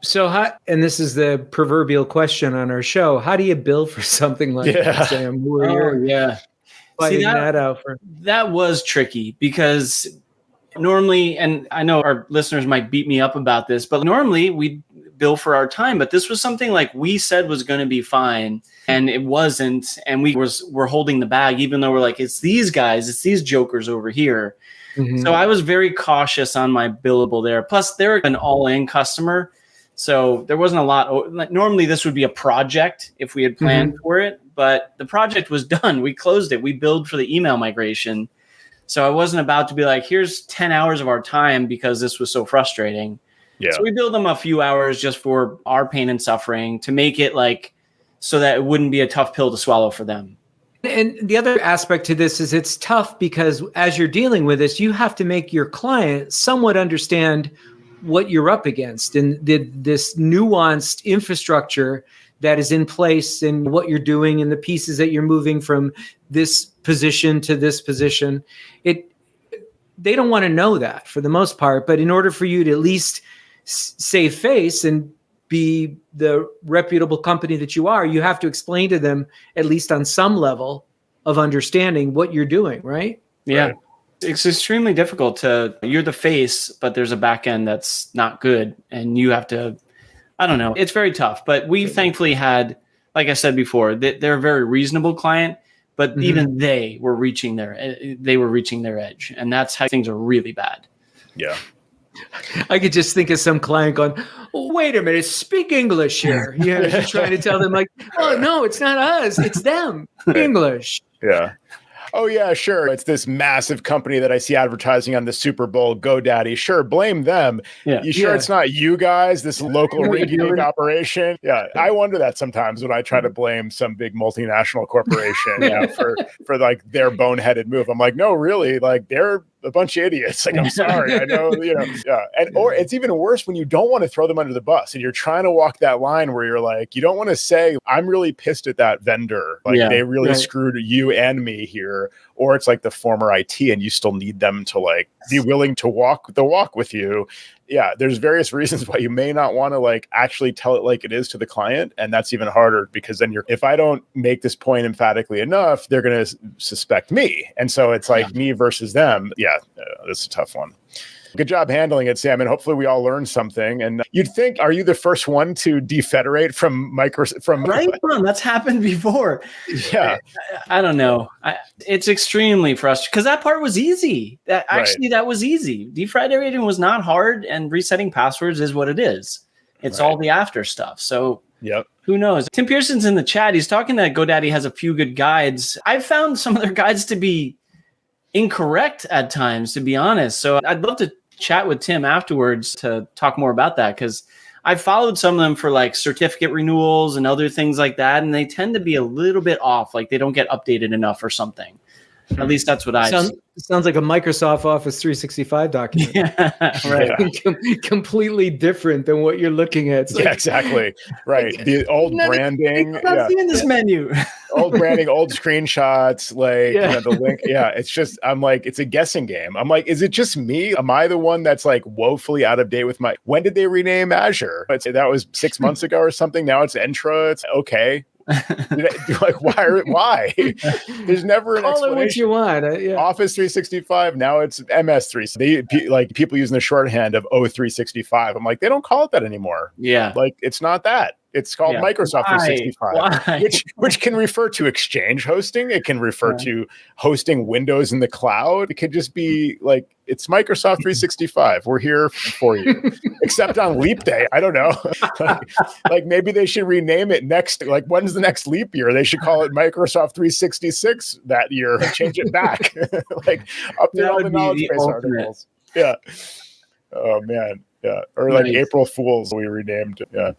So and this is the proverbial question on our show, how do you bill for something like that, Sam? See, that out for that was tricky because normally, and I know our listeners might beat me up about this, but normally we bill for our time, but this was something like we said was going to be fine and it wasn't. And we're holding the bag, even though we're like, it's these guys, it's these jokers over here. Mm-hmm. So I was very cautious on my billable there. Plus they're an all-in customer. So there wasn't a lot. Like normally this would be a project if we had planned for it, but the project was done. We closed it. We billed for the email migration. So I wasn't about to be like, here's 10 hours of our time because this was so frustrating. Yeah. So we billed them a few hours just for our pain and suffering to make it like so that it wouldn't be a tough pill to swallow for them. And the other aspect to this is it's tough because as you're dealing with this, you have to make your client somewhat understand what you're up against and this nuanced infrastructure that is in place and what you're doing and the pieces that you're moving from this position to this position. They don't want to know that for the most part, but in order for you to at least save face and be the reputable company that you are, you have to explain to them, at least on some level of understanding, what you're doing, right? Yeah. Right. It's extremely difficult you're the face, but there's a back end that's not good. And you have to, I don't know. It's very tough, but we thankfully had, like I said before, they're a very reasonable client, but even they were reaching their edge. And that's how things are really bad. Yeah. I could just think of some client going, oh, wait a minute, speak English here. Yeah, trying to tell them like, oh, no, it's not us. It's them. English. Yeah. Oh, yeah, sure. It's this massive company that I see advertising on the Super Bowl, GoDaddy. Sure, blame them. Yeah. You sure it's not you guys, this local rinky-dink operation? Yeah, I wonder that sometimes when I try to blame some big multinational corporation for like their boneheaded move. I'm like, no, really, like they're a bunch of idiots. Like, I'm sorry. I know, or it's even worse when you don't want to throw them under the bus and you're trying to walk that line where you're like, you don't want to say, I'm really pissed at that vendor. Like they really screwed you and me here. Or it's like the former IT and you still need them to like be willing to walk the walk with you. Yeah, there's various reasons why you may not want to like actually tell it like it is to the client. And that's even harder because then if I don't make this point emphatically enough, they're going to suspect me. And so it's like me versus them. Yeah, that's a tough one. Good job handling it, Sam. And hopefully we all learned something. And you'd think, are you the first one to defederate from Right? That's happened before. Yeah. I don't know. It's extremely frustrating because that part was easy. That was easy. Defederating was not hard and resetting passwords is what it is. It's all the after stuff. So who knows? Tim Pearson's in the chat. He's talking that GoDaddy has a few good guides. I've found some of their guides to be incorrect at times, to be honest. So I'd love to chat with Tim afterwards to talk more about that because I followed some of them for like certificate renewals and other things like that, and they tend to be a little bit off, like they don't get updated enough or something. At least that's what sounds like a Microsoft Office 365 document. Yeah, right. Completely different than what you're looking at. Like, exactly. Right. The old branding. I'm not seeing this menu. Old branding, old screenshots, like the link. Yeah, it's just, I'm like, it's a guessing game. I'm like, is it just me? Am I the one that's like woefully out of date with when did they rename Azure? That was 6 months ago or something. Now it's Entra. It's okay. Like, why? There's never an Call it what you want. Office 365. Now it's MS3. Like people using the shorthand of O365. I'm like, they don't call it that anymore. Yeah. Like it's not that. It's called Microsoft 365, which can refer to Exchange hosting. It can refer to hosting Windows in the cloud. It could just be like, it's Microsoft 365. We're here for you, except on leap day. I don't know. like maybe they should rename it next. Like when's the next leap year? They should call it Microsoft 366 that year. Change it back. Like update all the knowledge base articles. Yeah. Oh man. Yeah. Or like April Fools, we renamed it. Yeah.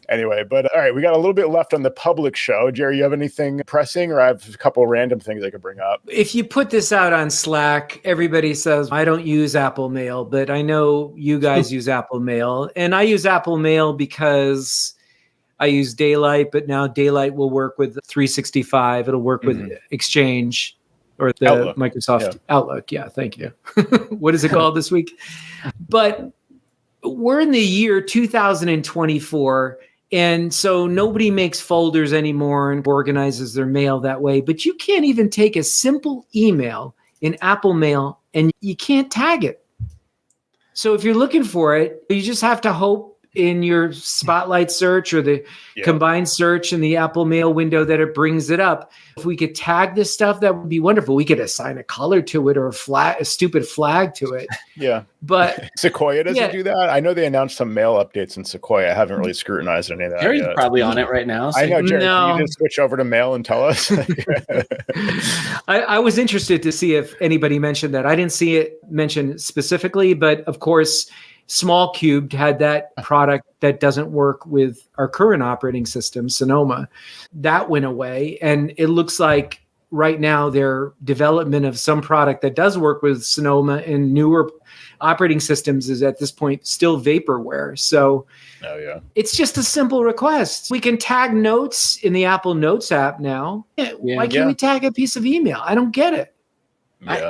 Anyway, but all right, we got a little bit left on the public show. Jerry, you have anything pressing, or I have a couple of random things I could bring up? If you put this out on Slack, everybody says, I don't use Apple Mail, but I know you guys use Apple Mail. And I use Apple Mail because I use Daylight, but now Daylight will work with 365. It'll work with Exchange or the Outlook. Microsoft Outlook. Yeah, thank you. What is it called this week? But we're in the year 2024, and so nobody makes folders anymore and organizes their mail that way. But you can't even take a simple email in Apple Mail and you can't tag it. So if you're looking for it, you just have to hope in your Spotlight search or the combined search in the Apple Mail window that it brings it up. If we could tag this stuff, that would be wonderful. We could assign a color to it or a stupid flag to it. Yeah. But Sequoia doesn't do that. I know they announced some mail updates in Sequoia. I haven't really scrutinized any of that. Jerry's probably on it right now. So. I know, Jerry. No. Can you just switch over to mail and tell us? I was interested to see if anybody mentioned that. I didn't see it mentioned specifically, but of course, Small Cubed had that product that doesn't work with our current operating system, Sonoma. That went away. And it looks like right now their development of some product that does work with Sonoma and newer operating systems is at this point still vaporware. So it's just a simple request. We can tag notes in the Apple Notes app now. Why can't we tag a piece of email? I don't get it.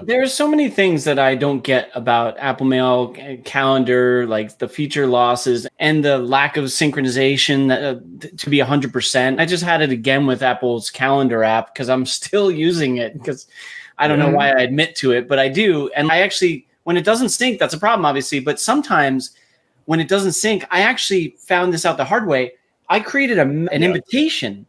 There's so many things that I don't get about Apple Mail calendar, like the feature losses and the lack of synchronization to be 100%. I just had it again with Apple's calendar app because I'm still using it because I don't know why I admit to it, but I do. And I actually, when it doesn't sync, that's a problem, obviously. But sometimes when it doesn't sync, I actually found this out the hard way. I created an invitation.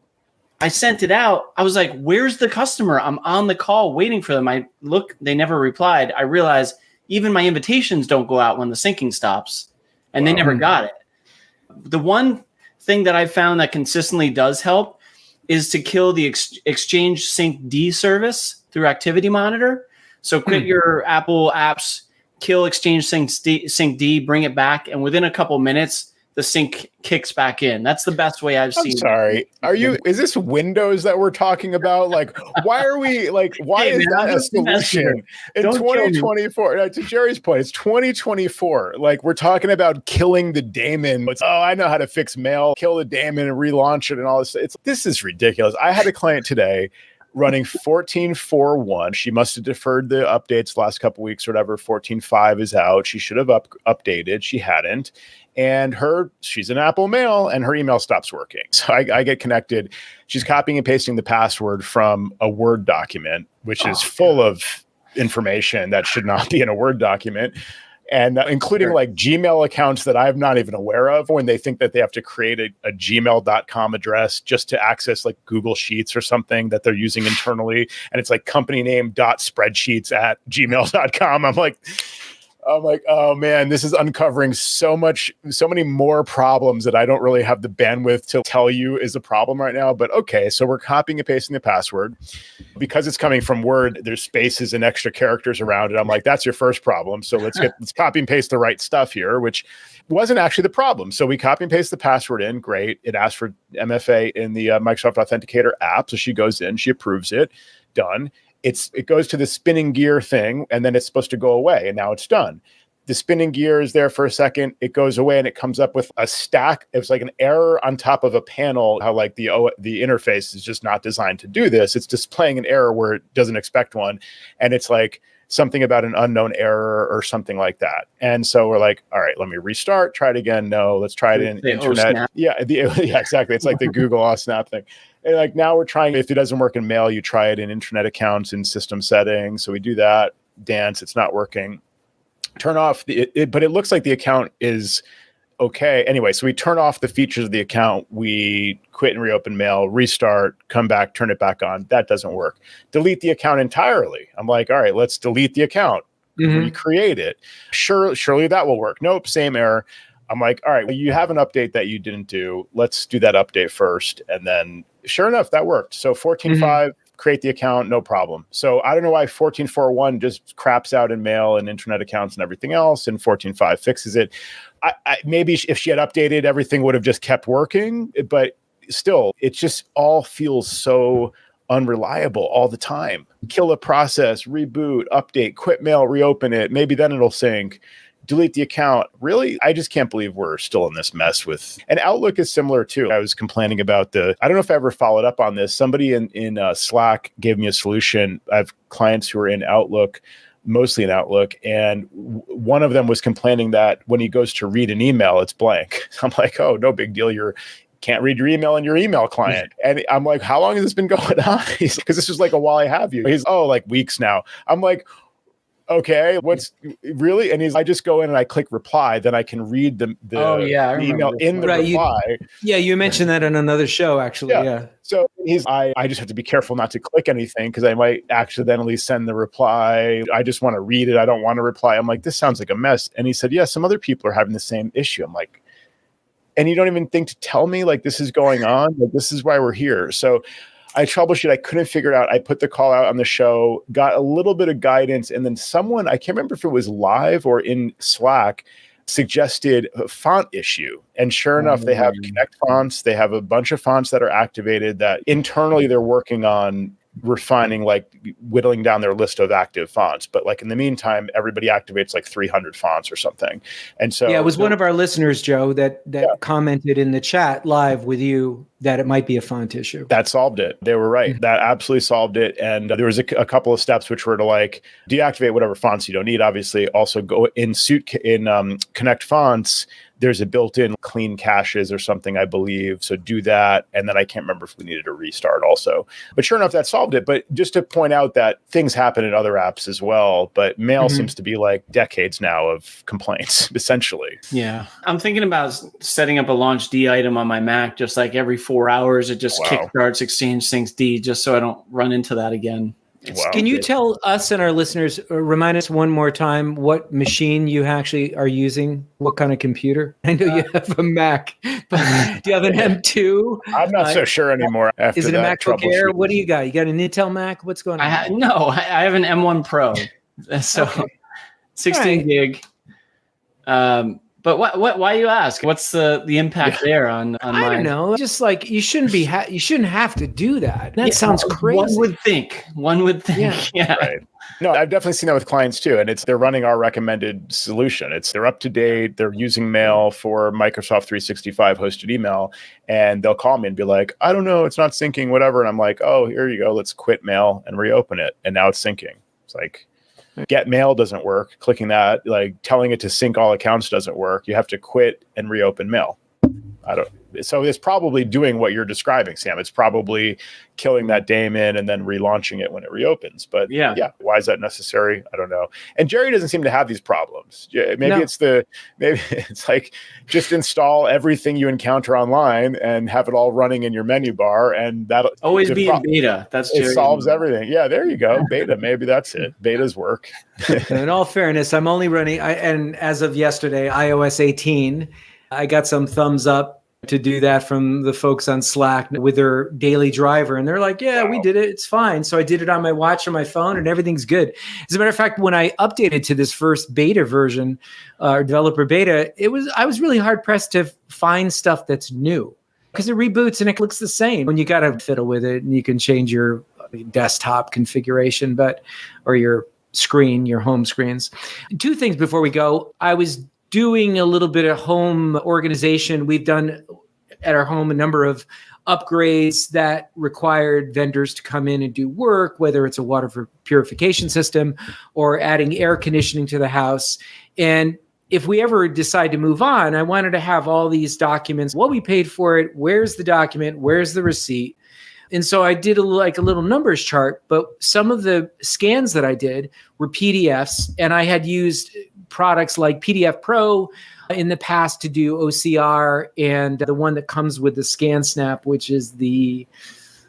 I sent it out. I was like, where's the customer? I'm on the call waiting for them. I look, they never replied. I realized even my invitations don't go out when the syncing stops, and they never got it. The one thing that I found that consistently does help is to kill the exchangesyncd service through Activity Monitor. So quit your Apple apps, kill exchangesyncd, bring it back, and within a couple minutes, the sync kicks back in. That's the best way I've seen. I'm sorry. Is this Windows that we're talking about? Like, why are we like, why is that a solution in 2024? To Jerry's point, it's 2024. Like we're talking about killing the daemon. I know how to fix mail, kill the daemon and relaunch it and all this. This is ridiculous. I had a client today running 14.4.1. She must have deferred the updates last couple weeks or whatever. 14.5 is out. She should have updated. She hadn't. And she's an Apple Mail and her email stops working. So I get connected. She's copying and pasting the password from a Word document, which is full of information that should not be in a Word document. And including like Gmail accounts that I'm not even aware of, when they think that they have to create a gmail.com address just to access like Google Sheets or something that they're using internally. And it's like company name .spreadsheets@gmail.com. I'm like, oh man, this is uncovering so many more problems that I don't really have the bandwidth to tell you is a problem right now. But okay, so we're copying and pasting the password. Because it's coming from Word, there's spaces and extra characters around it. I'm like, that's your first problem. So let's copy and paste the right stuff here, which wasn't actually the problem. So we copy and paste the password in. Great. It asked for MFA in the Microsoft Authenticator app. So she goes in, she approves it. Done. It goes to the spinning gear thing, and then it's supposed to go away, and now it's done. The spinning gear is there for a second. It goes away, and it comes up with a stack. It's like an error on top of a panel, how like the interface is just not designed to do this. It's displaying an error where it doesn't expect one, and it's like, something about an unknown error or something like that. And so we're like, all right, let me restart, try it again. No, let's try it in internet. Yeah, yeah, exactly. It's like the Google Snap thing. And like now we're trying, if it doesn't work in mail, you try it in internet accounts and system settings. So we do that, dance, it's not working. Turn off but it looks like the account is okay. Anyway, so we turn off the features of the account, we quit and reopen mail, restart, come back, turn it back on. That doesn't work. Delete the account entirely. I'm like, all right, let's delete the account, recreate it. Surely that will work. Nope, same error. I'm like, all right, well, you have an update that you didn't do. Let's do that update first. And then sure enough, that worked. So 14.5, create the account, no problem. So I don't know why 14.4.1 just craps out in mail and internet accounts and everything else, and 14.5 fixes it. Maybe if she had updated, everything would have just kept working. But still, it just all feels so unreliable all the time. Kill a process, reboot, update, quit mail, reopen it. Maybe then it'll sync. Delete the account. Really? I just can't believe we're still in this mess with. And Outlook is similar too. I was complaining about I don't know if I ever followed up on this. Somebody in Slack gave me a solution. I have clients who are in Outlook, mostly in Outlook, and one of them was complaining that when he goes to read an email, it's blank. I'm like, oh, no big deal. Can't read your email in your email client. And I'm like, how long has this been going on? Because this was like a while I have you. He's, like weeks now. I'm like, okay, what's really? And I just go in and I click reply, then I can read the email in the reply. You mentioned that on another show, actually. Yeah. So I just have to be careful not to click anything because I might accidentally send the reply. I just want to read it. I don't want to reply. I'm like, this sounds like a mess. And he said, yeah, some other people are having the same issue. I'm like, and you don't even think to tell me like this is going on? Like, this is why we're here. So I troubleshoot. I couldn't figure it out. I put the call out on the show, got a little bit of guidance, and then someone, I can't remember if it was live or in Slack, suggested a font issue. And sure enough, they have Connect fonts. They have a bunch of fonts that are activated that internally they're working on refining, like whittling down their list of active fonts. But like in the meantime, everybody activates like 300 fonts or something. And so it was one of our listeners, Joe, that commented in the chat live with you that it might be a font issue. That solved it. They were right. That absolutely solved it. And there was a couple of steps which were to like deactivate whatever fonts you don't need. Obviously, also go in Connect Fonts. There's a built-in clean caches or something, I believe. So do that. And then I can't remember if we needed a restart also. But sure enough, that solved it. But just to point out that things happen in other apps as well. But mail seems to be like decades now of complaints, essentially. Yeah. I'm thinking about setting up a launch D item on my Mac, just like every 4 hours, it just kickstarts exchangesyncd, just so I don't run into that again. Wow. Can you tell us and our listeners, remind us one more time what machine you actually are using? What kind of computer? I know you have a Mac, but do you have an M2? I'm not so sure anymore. Is it a MacBook Air? What do you got? You got an Intel Mac? What's going on? I have an M1 Pro. So 16 gig. But why you ask? What's the impact there on I don't know. Just like you shouldn't have to do that. That sounds crazy. One would think. Yeah. Right. No, I've definitely seen that with clients too. And they're running our recommended solution. They're up to date. They're using mail for Microsoft 365 hosted email. And they'll call me and be like, I don't know, it's not syncing, whatever. And I'm like, oh, here you go. Let's quit mail and reopen it. And now it's syncing. It's like, get mail doesn't work. Clicking that, like telling it to sync all accounts doesn't work. You have to quit and reopen mail. So it's probably doing what you're describing, Sam. It's probably killing that daemon and then relaunching it when it reopens. But yeah, why is that necessary? I don't know. And Jerry doesn't seem to have these problems. Maybe it's like just install everything you encounter online and have it all running in your menu bar, and that'll always be in beta. It solves everything. Yeah, there you go. Beta. Maybe that's it. Betas work. In all fairness, I'm only running, and as of yesterday, iOS 18. I got some thumbs up to do that from the folks on Slack with their daily driver. And they're like, we did it. It's fine. So I did it on my watch or my phone and everything's good. As a matter of fact, when I updated to this first beta version, developer beta, I was really hard pressed to find stuff that's new because it reboots and it looks the same. When you got to fiddle with it and you can change your desktop configuration, or your screen, your home screens. Two things before we go. I was doing a little bit of home organization. We've done at our home a number of upgrades that required vendors to come in and do work, whether it's a water purification system or adding air conditioning to the house. And if we ever decide to move on, I wanted to have all these documents, what we paid for it, where's the document, where's the receipt. And so I did a little numbers chart, but some of the scans that I did were PDFs, and I had used products like PDF Pro in the past to do OCR, and the one that comes with the ScanSnap, which is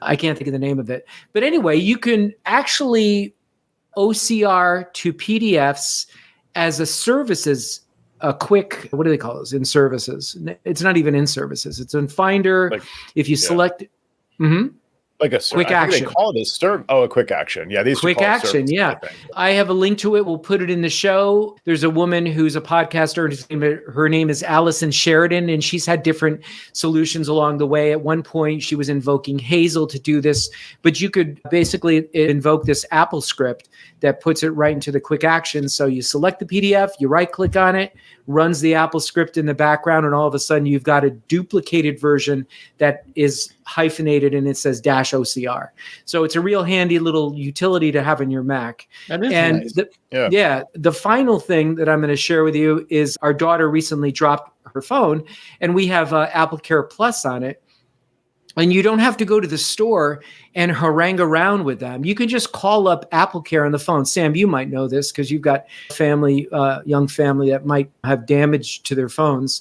I can't think of the name of it. But anyway, you can actually OCR to PDFs as a services, a quick, what do they call those? In services. It's not even in services. It's in Finder. If you select... Like a quick action. They call it a quick action. Yeah, these quick action. Yeah, I have a link to it. We'll put it in the show. There's a woman who's a podcaster. Her name is Allison Sheridan, and she's had different solutions along the way. At one point, she was invoking Hazel to do this, but you could basically invoke this Apple script that puts it right into the quick action. So you select the PDF, you right click on it, runs the Apple script in the background, and all of a sudden you've got a duplicated version that is hyphenated and it says -OCR. So it's a real handy little utility to have in your Mac. That is and nice. The final thing that I'm going to share with you is our daughter recently dropped her phone, and we have Apple Care Plus on it. And you don't have to go to the store and harangue around with them. You can just call up Apple Care on the phone. Sam, you might know this because you've got family, young family that might have damage to their phones.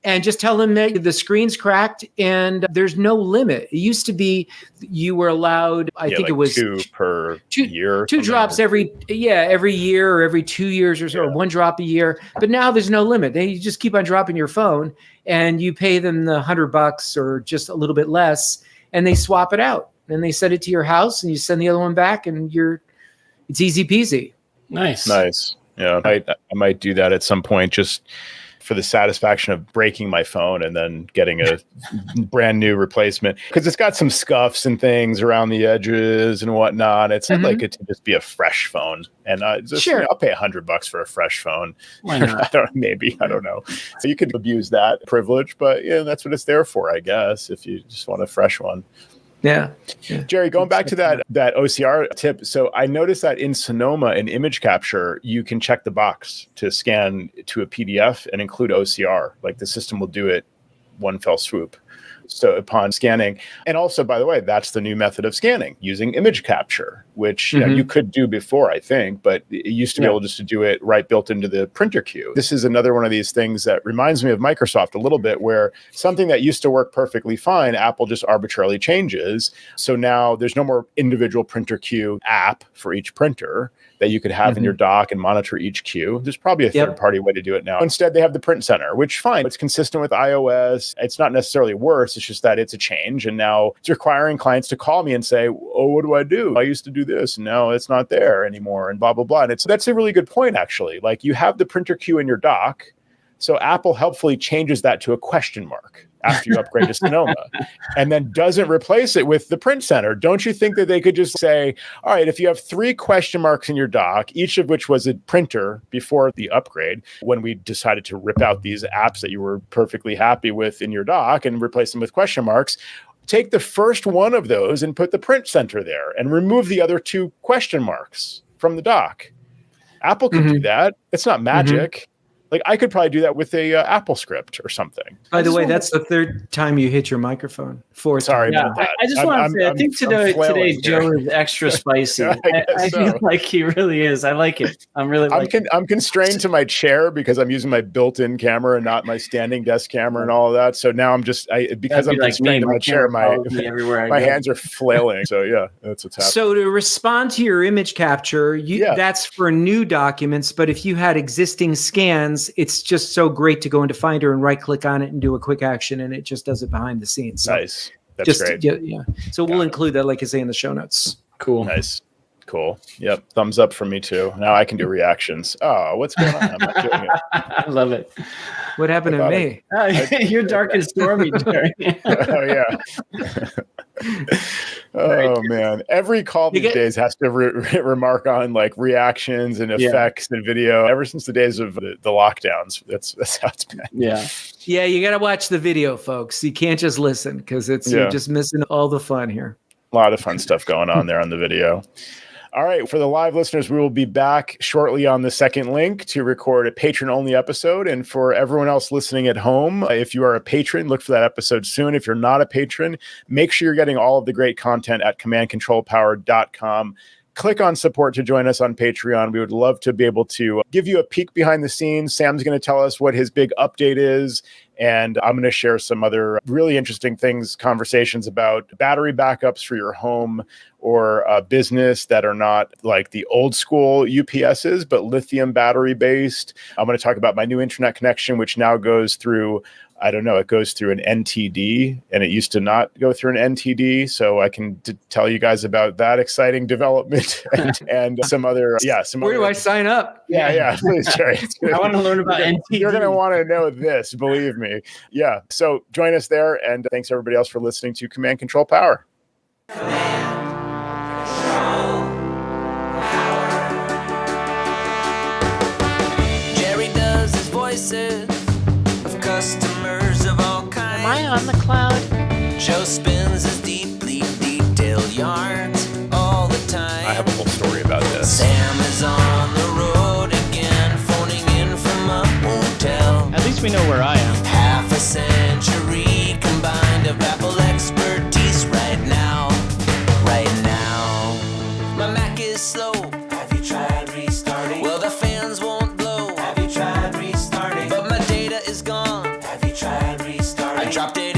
And just tell them that the screen's cracked and there's no limit. It used to be you were allowed, I think it was two per year. Two drops every year or every 2 years or so, or one drop a year. But now there's no limit. You just keep on dropping your phone and you pay them the $100 or just a little bit less, and they swap it out. And they send it to your house and you send the other one back, and it's easy peasy. Nice. Yeah, I might do that at some point, just for the satisfaction of breaking my phone and then getting a brand new replacement, because it's got some scuffs and things around the edges and whatnot. It's not like it to just be a fresh phone. And I'll pay $100 for a fresh phone. Why not? I don't know. So you could abuse that privilege, but that's what it's there for, I guess, if you just want a fresh one. Yeah. Jerry, going back to that OCR tip. So I noticed that in Sonoma, in image capture, you can check the box to scan to a PDF and include OCR. Like the system will do it one fell swoop. So upon scanning, and also, by the way, that's the new method of scanning, using image capture, which you could do before, I think, but it used to be able just to do it right built into the printer queue. This is another one of these things that reminds me of Microsoft a little bit, where something that used to work perfectly fine, Apple just arbitrarily changes. So now there's no more individual printer queue app for each printer that you could have in your dock and monitor each queue. There's probably a third-party way to do it now. Instead, they have the print center, which fine. It's consistent with iOS. It's not necessarily worse. It's just that it's a change. And now it's requiring clients to call me and say, oh, what do I do? I used to do this, and now it's not there anymore, and blah, blah, blah. And that's a really good point, actually. Like, you have the printer queue in your dock, so Apple helpfully changes that to a question mark after you upgrade to Sonoma, and then doesn't replace it with the print center. Don't you think that they could just say, all right, if you have 3 question marks in your dock, each of which was a printer before the upgrade, when we decided to rip out these apps that you were perfectly happy with in your dock and replace them with question marks, take the first one of those and put the print center there and remove the other 2 question marks from the dock. Apple can do that. It's not magic. Like, I could probably do that with a Apple script or something. By the way, that's the 3rd time you hit your microphone. 4th. Sorry about that. I just want to say, I think today Joe is extra spicy. I feel like he really is. I like it. I'm constrained to my chair because I'm using my built-in camera and not my standing desk camera and all of that. So now I'm just because I'm constrained to my chair, my hands are flailing. So yeah, that's what's happening. So to respond to your image capture, that's for new documents. But if you had existing scans, it's just so great to go into Finder and right-click on it and do a quick action, and it just does it behind the scenes. So nice. That's great. Yeah. So we'll include that, like I say, in the show notes. Cool. Nice. Cool. Yep. Thumbs up for me too. Now I can do reactions. Oh, what's going on? I'm not doing it. I love it. What happened to me? You're dark and stormy, Jerry. Oh, yeah. Oh man, every call these days has to remark on like reactions and effects and video. Ever since the days of the lockdowns, that's how it's been. Yeah, you got to watch the video, folks. You can't just listen because you're just missing all the fun here. A lot of fun stuff going on there on the video. All right, for the live listeners, we will be back shortly on the second link to record a patron-only episode. And for everyone else listening at home, if you are a patron, look for that episode soon. If you're not a patron, make sure you're getting all of the great content at commandcontrolpower.com. Click on support to join us on Patreon. We would love to be able to give you a peek behind the scenes. Sam's going to tell us what his big update is. And I'm going to share some other really interesting things, conversations about battery backups for your home or business that are not like the old school UPSs, but lithium battery based. I'm going to talk about my new internet connection, which now goes through, I don't know, it goes through an NTD, and it used to not go through an NTD. So I can tell you guys about that exciting development and some other, Where do I sign up? Yeah, please, Jerry. I want to learn about NTD. You're going to want to know this, believe me. Yeah, so join us there, and thanks everybody else for listening to Command Control Power. Jerry does his voices of customers of all kinds. Am I on the cloud? Joe spins his deeply detailed yarns all the time. I have a whole story about this. Sam is on the road again, phoning in from a hotel. At least we know where I am. Half a century combined of Apple expertise right now. My Mac is slow. Have you tried restarting? Well, the fans won't blow. Have you tried restarting? But my data is gone. Have you tried restarting? I dropped it